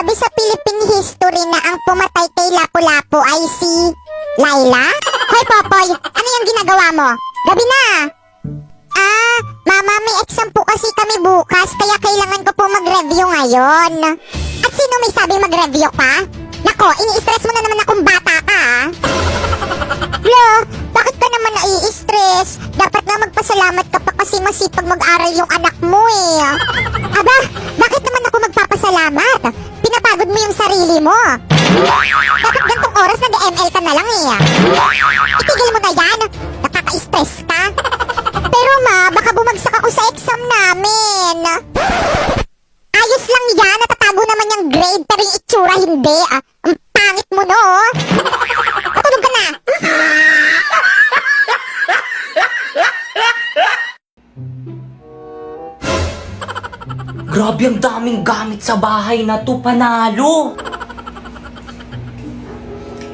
Sabi sa Philippine history na ang pumatay kay Lapu-Lapu ay si Laila? Hoy Popoy, ano yung ginagawa mo? Gabi na! Mama, may exam po kasi kami bukas, kaya kailangan ko po mag-review ngayon. At sino may sabi mag-review ka? Nako, ini-stress mo na naman akong bata ka, Lo, bakit ka naman nai-stress? Dapat nga magpasalamat ka pa kasi masipag mag-aral yung anak mo Aba, bakit naman ako magpapasalamat? Pinapagod mo yung sarili mo. Dapat gantong oras nag-ML ka na lang Itigil mo na yan. Nakaka-stress ka. Pero ma, baka bumagsak ako sa exam namin. Ayos lang yan, natatago naman yung grade pero yung itsura hindi Ang pangit mo no. Matulog ka na. Grabe ang daming gamit sa bahay na to, panalo!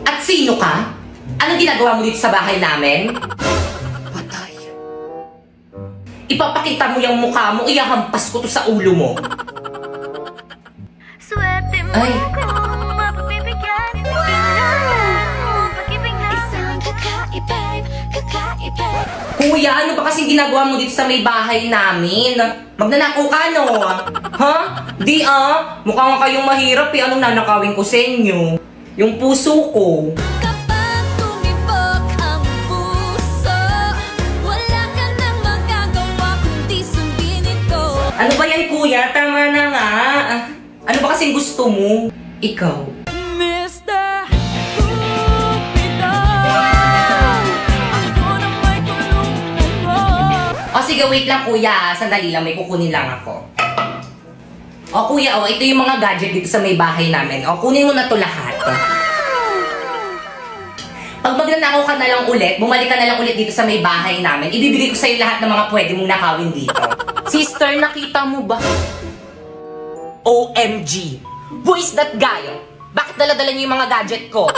At sino ka? Anong ginagawa mo dito sa bahay namin? Patay. Ipapakita mo yung mukha mo, iyahampas ko to sa ulo mo. Ay. Kuya, ano ba kasing ginagawa mo dito sa may bahay namin? Magnanakaw ka, no? Ha? Di mukha nga kayong mahirap Anong nanakawin ko sa inyo? Yung puso ko. Kapag tumibok ang puso, wala ka nang magagawa kundi sundin ito. Ano ba yan, kuya? Tama na nga. Ano ba kasing gusto mo? Ikaw. Mr. Cupido, ako na may tulong mo. O sige, wait lang kuya. Sandali lang, may kukunin lang ako. O kuya, ito yung mga gadget dito sa may bahay namin. O, kunin mo na to lahat. Pag magnanakaw ka na lang ulit, bumalik ka na lang ulit dito sa may bahay namin, ibibigay ko sa'yo lahat ng mga pwede mong nakawin dito. Sister, nakita mo ba? OMG! Who is that guy? Bakit dala-dala niyo yung mga gadget ko?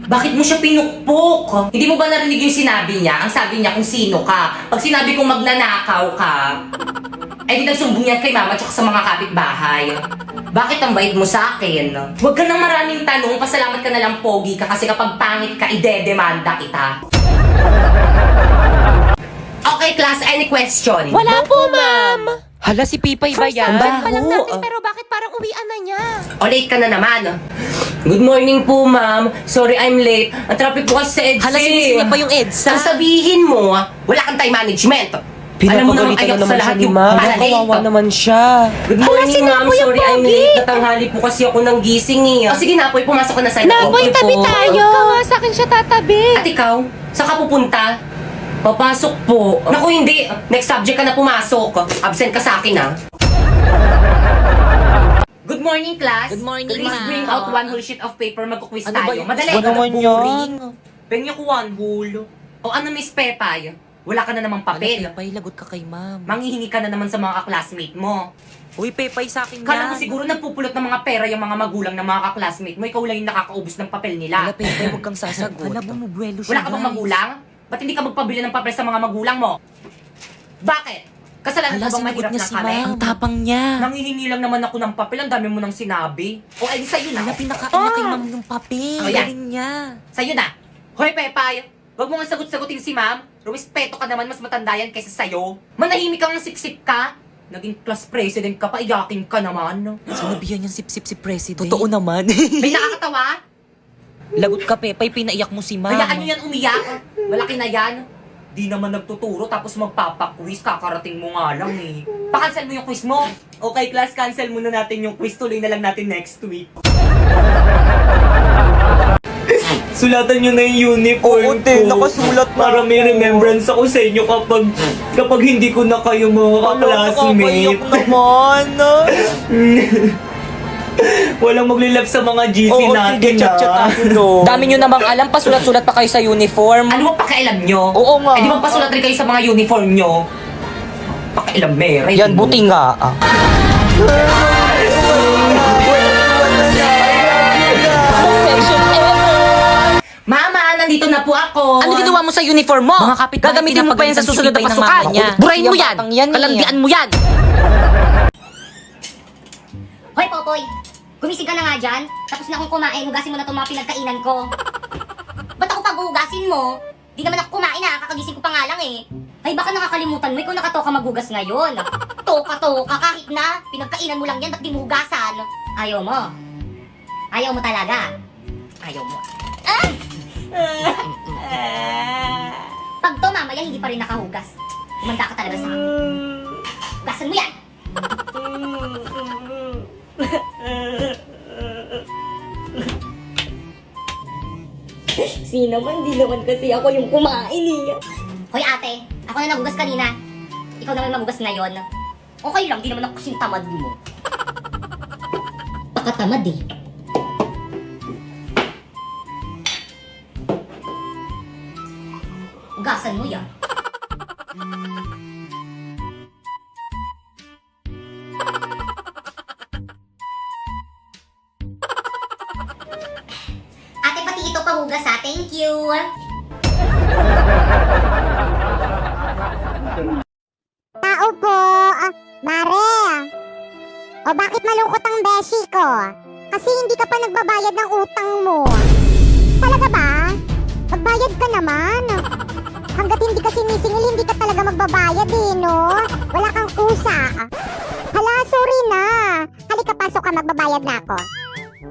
Bakit mo siya pinukpok? Hindi mo ba narinig yung sinabi niya? Ang sabi niya kung sino ka. Pag sinabi kong magnanakaw ka, ay di nagsumbong yan kay mama tsaka sa mga kapitbahay. Bakit ang bait mo sa akin? Huwag ka nang maraming tanong, pasalamat ka na lang pogi ka kasi kapag pangit ka, idedemanda kita. Okay class, any question? Wala po, ma'am! Hala, si Pipay ba yan? time pa lang natin, pero bakit parang uwian na niya? O, late ka na naman. Good morning po, ma'am. Sorry, I'm late. Ang traffic po kasi sa EDSA. Hala, sinising niya pa yung EDSA. Ang sabihin mo, wala kang time management. Alam mo naman Pinapagalitan ayak na sa naman siya lahat ni yung ma'am. pala Kawawa late. naman siya. Good morning, ma'am. Sorry, I'm late. Natanghali po kasi ako ng gising O, sige na, Apoy, pumasok ka na sa Napoy, Thank you tabi po. tayo! Ikaw nga sa akin siya tatabi. At ikaw, saan ka pupunta? Papasok po. Naku, hindi. Next subject ka na pumasok. Absent ka sa akin, Good morning, class. Good morning, Please ma'am. bring out one whole sheet of paper. Magkuquiz Ano ba tayo. yung Madali. gusto naman boring. yan? Penyo ko one whole. O ano, Miss Pepay? Wala ka na namang papel. Hala, Pipay, lagot ka kay ma'am. Manghihingi ka na naman sa mga classmate mo. Uy, Pipay sa akin Kala mo yan. siguro nagpupulot ng mga pera yung mga magulang ng mga classmate mo. Ikaw lang yung nakakaubos ng papel nila. Hala, Pipay, huwag kang sasagot. Hala, bumubuelo siya, Wala ka bang magulang? Ba't hindi ka magpabili ng papel sa mga magulang mo? Bakit? Kasalanan Hala, ko bang sinagot mahirap niya na si kami? ma'am. Ang tapang niya. Nanghihingi lang naman ako ng papel. Ang dami mo nang sinabi. O, ay, sa'yo na. Hala, pinakain niya kay ma'am yung papel. Oh, yan. Galing niya. Sa'yo na. Hoy, Pepay. Huwag mo nga sagot-sagutin si ma'am. Rumispeto ka naman, mas matanda yan kaysa sa'yo. Manahimik kang siksik ka. Naging class president ka pa, iyakin ka naman. Sinabihan niyang sip-sip si President. Totoo naman. May nakakatawa? Lagot ka, Pepay, pinaiyak mo si ma'am. Hayaan nyo yan umiyak. Malaki na yan. Di naman nagtuturo tapos magpapaquiz, kakarating mo nga lang Pa-cancel mo yung quiz mo. Okay, class, cancel muna natin yung quiz. Tuloy na lang natin next week. Sulatan nyo na yung uniform ko. nakasulat na Para may ako. remembrance ako sa inyo kapag hindi ko na kayo mga classmate. naman. Walang maglilap sa mga GC natin, Dami nyo namang alam, pasulat-sulat pa kayo sa uniform. Ano ba pakialam nyo? Oo nga. Eh di magpasulat rin kayo sa mga uniform nyo. Pakialam, Mary. Yan, buti nga. Mama, nandito na po ako. Ano ginawa mo sa uniform mo? Mga kapitbahay, Gagamitin mo pa yan sa susunod na pinapagalitan si pasukan. Pipay ng mama ko. Burahin mo yan. Batang yan eh. Kalandian mo yan. Hoy, Popoy! Gumising ka na nga dyan. Tapos na akong kumain. Hugasin mo na itong mga pinagkainan ko. Ba't ako pag-uugasin mo? Di naman ako kumain na. Kakagising ko pa nga lang eh. Ay, baka nakakalimutan mo. Ikaw nakatoka maghugas ngayon. Toka-toka. Kahit na. Pinagkainan mo lang yan. Ba't di mo hugasan? Ayaw mo. Ayaw mo talaga. Ayaw mo. Ah! Pag to, mamaya hindi pa rin nakahugas. Umanda ka talaga sa akin. Hugasan mo yan! Naman, di naman kasi ako yung kumain eh. Hoy ate, ako na nagugas kanina. Ikaw naman magugas ngayon. Okay lang, di naman ako kasing tamad mo. Pakatamad eh. Ugasan mo yan. Ate, pati ito pahugas ha. Thank you. Tao po. Mare. O bakit malungkot ang beshi ko? Kasi hindi ka pa nagbabayad ng utang mo. Talaga ba? Magbayad ka naman. Hanggat hindi ka sinisingil, hindi ka talaga magbabayad eh, no? Wala kang kusa. Hala, sorry na. Halika, pasok ka, magbabayad na ako.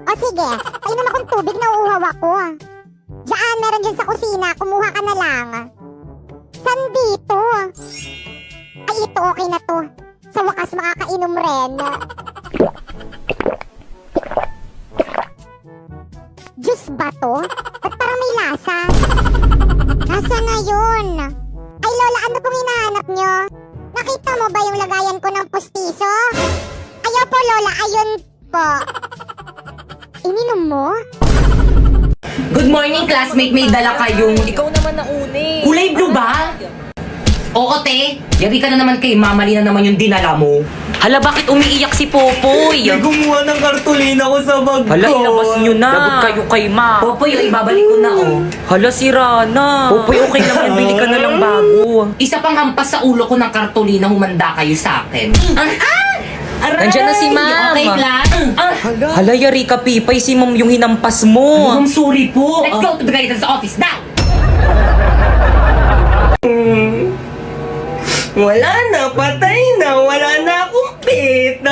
O sige, painom akong tubig, nauuhaw ako. Diyan, meron dyan sa kusina, kumuha ka na lang. San dito? Ay, ito okay na to. Sa wakas makakainom rin. Juice ba to? Ba't parang may lasa? Lasa na yun. Ay Lola, ano pong hinahanap nyo? Nakita mo ba yung lagayan ko ng pustiso? Ayaw po Lola, ayun po. Ininom mo? Good morning, classmate. May dala kayong... Ikaw naman na uni. Kulay blue ba? Oo, te. Yari ka na naman kay Mama, na naman yung dinala mo. Hala, bakit umiiyak si Popoy? Gumawa ng kartolina ko sa bag ko. Hala, ilabas nyo na. Lagot kayo kay Ma. Popoy, ibabalik ko na, oh. Hala, sira na. Popoy, okay lang yan. Bili ka na lang bago. Isa pang hampas sa ulo ko ng kartolina, humanda kayo sa akin. Nandiyan na si Ma'am. Okay, class. Hala, yari ka, Pipay. Si Ma'am yung hinampas mo. I'm sorry po. Let's go to the guidance office now. Wala na, patay na. Wala na akong pet.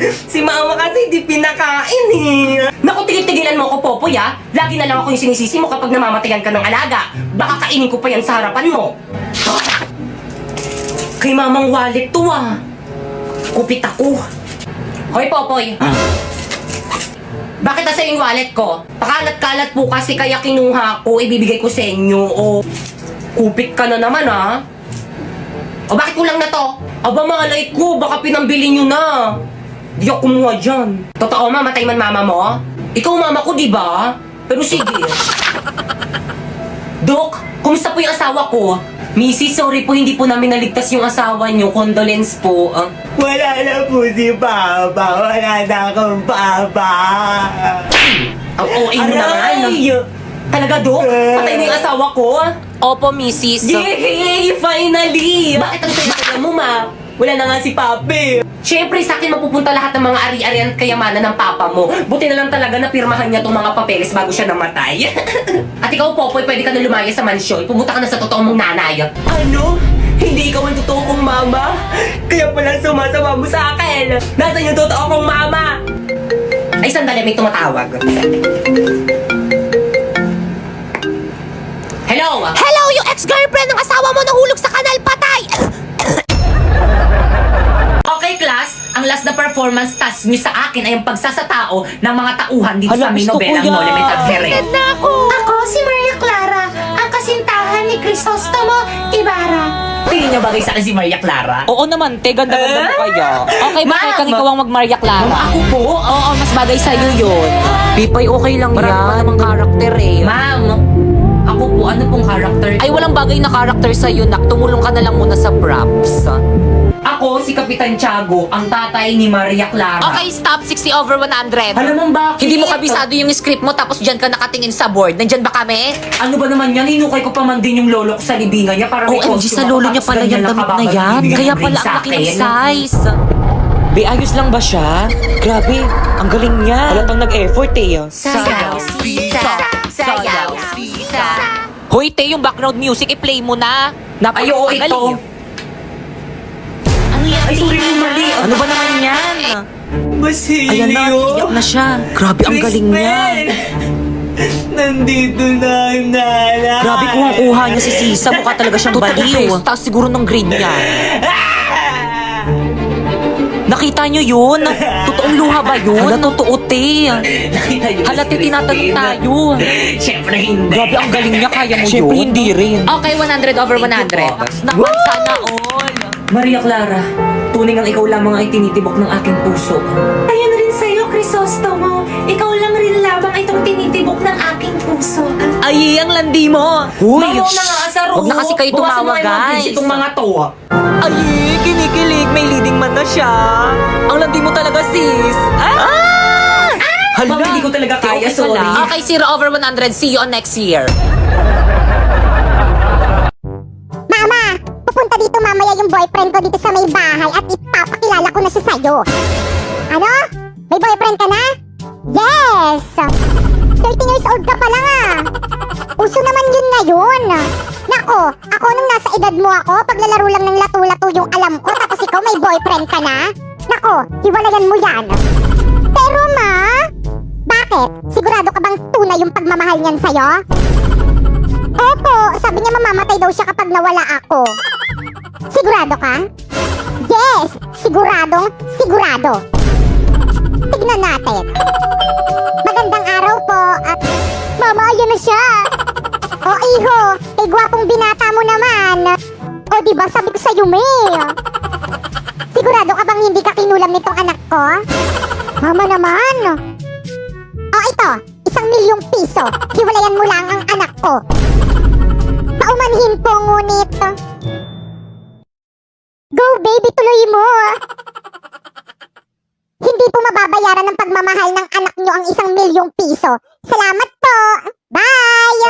Si mama kasi di pinakain eh. Naku, tigil-tigilan mo ako, Popoy, ah. Lagi na lang ako yung sinisisi mo kapag namamatayan ka ng alaga. Baka kainin ko pa yan sa harapan mo. Kay Mamang wallet to, ah. Kupit ako. Hoy, Popoy. Bakit nasa yung wallet ko? Pakalat-kalat po kasi kaya kinuha ko, ibibigay ko sa inyo. O, kupit ka na naman, ah. O, bakit kulang na to? Aba, malay ko, baka pinambili nyo na. Di ako kumuha dyan. Totoo, mamatay man mama mo? Ikaw mama ko, di ba? Pero sige. Dok, kumusta po yung asawa ko? Missy, sorry po, hindi po namin naligtas yung asawa nyo. Condolence po. Wala na po si Papa. Wala na akong Papa. Ang OA mo naman. Talaga, Dok? Patay na yung asawa ko? Opo, Mrs. Yay! Finally! Bakit ang saya mo, ma? Wala na nga si Papi. Siyempre, sa akin mapupunta lahat ng mga ari-arian at kayamanan ng papa mo. Buti na lang talaga na pirmahan niya tong mga papeles bago siya namatay. At ikaw, Popoy, pwede ka na lumaya sa mansyon. Pumunta ka na sa totoong mong nanay. Ano? Hindi ikaw ang totoo kong mama? Kaya pala sumasama mo sa akin. Nasaan yung totoo kong mama? Ay, sandali, may tumatawag. Hello? Hello, yung ex-girlfriend ng asawa mo nahulog sa kanal, patay! Okay, class. Ang last na performance task niyo sa akin ay ang pagsasatao ng mga tauhan dito Hala, sa aming gusto ko nobelang yan. No Limit at Ferre. Ako si Maria Clara, ang kasintahan ni Crisostomo Ibarra. Tingin niyo bagay sa akin si Maria Clara? Oo naman, te. Ganda-ganda mo kaya. Okay, bakit Ma'am. kang ikaw ang mag-Maria Clara? Ako po? Oo, mas bagay sa'yo yun. Pipay, okay lang Marami yan. pa namang karakter eh. Ma'am, ako po, ano pong character? Ay, walang bagay na karakter sa'yo, nak. Tumulong ka na lang muna sa props. Ako, si Kapitan Tiago, ang tatay ni Maria Clara. Okay, stop. 60 over 100. Alam mo bakit? Hindi mo kabisado yung script mo tapos dyan ka nakatingin sa board. Nandyan ba kami? Ano ba naman yan? Hinukay ko pa man din yung lolo ko sa libingan niya para may OMG, costume sa ako, lolo niya tapos pala ganyan yan lang damit na kababalik yan. ibigay Kaya ng pala grade ang sa laki ng akin. size. Be, ayos lang ba siya? Grabe, ang galing niya. Halatang nag-effort eh. Sayaw, sisa, sayaw, sisa. Hoy, te, yung background music, i-play mo na. Ay, oo, ito. Ano yan? Ay, sorry, mali. Ano ba naman yan? Basilio. Ayan na, iyak na siya. Grabe, ang galing niya. Nandito na yung nanay. Grabe kung ang kuha niya si Sisa, mukha talaga siyang baliw. Taas siguro ng grade niya. Nakita niyo yun? Totoong luha ba yun? Hala, totoo, te. Nakita niyo ba Hala, te, si tinatanong Christine? tayo. Siyempre hindi. Grabe, ang galing niya. Kaya mo Siyempre, yun? hindi rin. Okay, 100 over 100. Naman, sana all. Maria Clara, tunay ang ikaw lamang ay tinitibok ng aking puso. Ayan rin sa'yo, Crisostomo. Ikaw lang rin lamang itong tinitibok ng aking puso. Ay, ang landi mo. Uy, Mamaw na nga sa Huwag na kasi kayo tumawa, guys. Itong mga to. Ay, kinikilig. May leading man na siya. Ang landi mo talaga, sis. Ah! Hala. Ma'am, hindi ko talaga kaya, Okay ka sorry. lang. Okay, 0 over 100. See you on next year. Mama, pupunta dito mamaya yung boyfriend ko dito sa may bahay at ipapakilala ko na siya sa'yo. Ano? May boyfriend ka na? Yes! 13 years old ka pa lang ah. Uso naman yun ngayon. Nako, ako nung nasa edad mo ako, paglalaro lang ng lato-lato yung alam ko, tapos ikaw may boyfriend ka na? Nako, hiwalayan mo yan. Pero ma, bakit? Sigurado ka bang tunay yung pagmamahal niyan sa'yo? Opo, sabi niya mamamatay daw siya kapag nawala ako. Sigurado ka? Yes, siguradong sigurado. Tignan natin. Magandang araw po at... Mama, ayan na siya. O iho, kay gwapong binata mo naman. O diba sabi ko sa'yo, May. Sigurado ka bang hindi ka kinulam nitong anak ko? Mama naman. O ito, 1,000,000 piso. Hiwalayan mo lang ang anak ko. Paumanhin po ngunit. Go baby, tuloy mo. Hindi po mababayaran ng pagmamahal ng anak nyo ang 1,000,000 piso. Salamat po. Bye.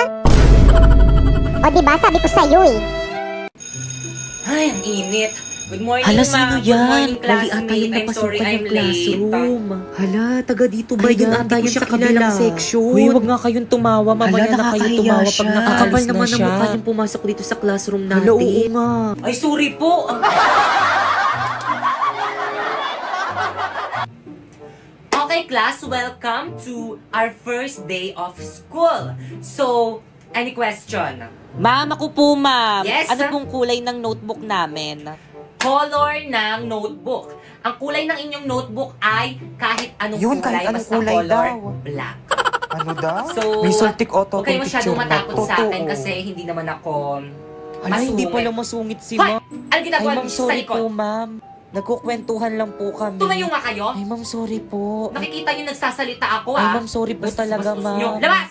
O diba, sabi ko sa'yo eh. Ay, ang init. Good morning, Hala, ma'am. sino Good yan? morning, Lali ata classmate. yung I'm sorry, napasukan I'm yung late. classroom. Hala, taga dito ba Ayan, yun? Ata hindi yun ko sa siya kabilang kilala. section. Uy, wag nga kayong tumawa. Mamaya Hala, na kayo nakakahiya tumawa siya. pag Kakapal nakakalis na naman ang siya. mukha niyang pumasok dito sa classroom natin. Hala, oo nga. Ay, sorry po. Okay, class, welcome to our first day of school. So, any question? Ma'am, ako po, ma'am. Yes, Ano sir? pong kulay ng notebook namin? Color ng notebook. Ang kulay ng inyong notebook ay kahit anong Yun, kulay, kahit anong basta kulay color daw. black. Ano daw? So, May sultik auto huwag kayo tong masyadong picture na matakot to. sa akin Totoo. kasi hindi naman ako Hala, hindi masungit. pala masungit si Hoy! ma'am. Ano Ay, ginagawa ma'am, niyo sa sorry likod? po, ma'am. Nagkukwentuhan lang po kami. Tumayo nga kayo. Ay, ma'am, sorry po. Nakikita niyo nagsasalita ako Ay, ah. ma'am, sorry po Bastos- talaga, bastos niyo. ma'am. Labas!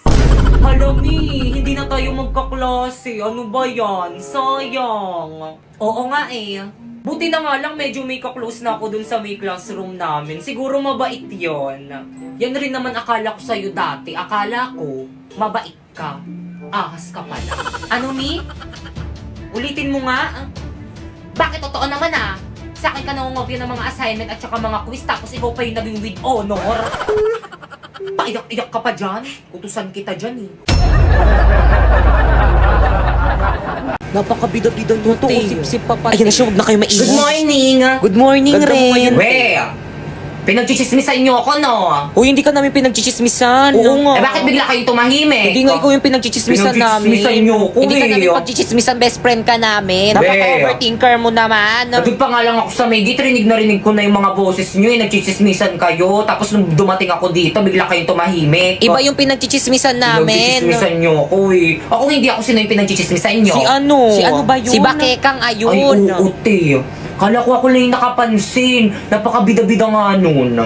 Halami, hindi na tayo magkaklase. Ano ba yan? Sayang. Oo nga eh. Buti na nga lang medyo may kaklose na ako dun sa may classroom namin. Siguro mabait yon. Yan rin naman akala ko sa'yo dati. Akala ko, mabait ka. Ahas ka pala. Ano, Mi? Ulitin mo nga. Bakit totoo naman ah? Sa akin ka nangungopia ng mga assignment at saka mga quiz tapos ikaw pa yung naging with honor. Paiyak-iyak ka pa dyan. Utusan kita dyan eh. Napakabida-bida nyo, Totoo, sip-sip pa pati. Ayan na siya, huwag na kayo maingay. Good morning! Good morning, Ganda mo Ren. ngayon. Weh! Pinagchichismisan niyo ako, no? Uy, hindi ka namin pinagchichismisan. Oo nga. Eh bakit bigla kayong tumahimik? Hindi nga ikaw yung pinagchichismisan namin. Pinagchichismisan niyo ako Hindi ka eh. namin pagchichismisan, best friend ka namin. Be. Napaka-overthinker mo naman. Nagod pa nga lang ako sa may gate, rinig na rinig ko na yung mga boses niyo, eh, nagchichismisan kayo. Tapos nung dumating ako dito, bigla kayong tumahimik. Iba yung pinagchichismisan namin. Pinagchichismisan niyo ako eh. Ako hindi ako sino yung pinagchichismisan niyo. Si ano? Si ano ba yun? Si Bakekang Ay, ayun. oo, te. Kala ko ako lang yung nakapansin. Napakabida-bida nga nun.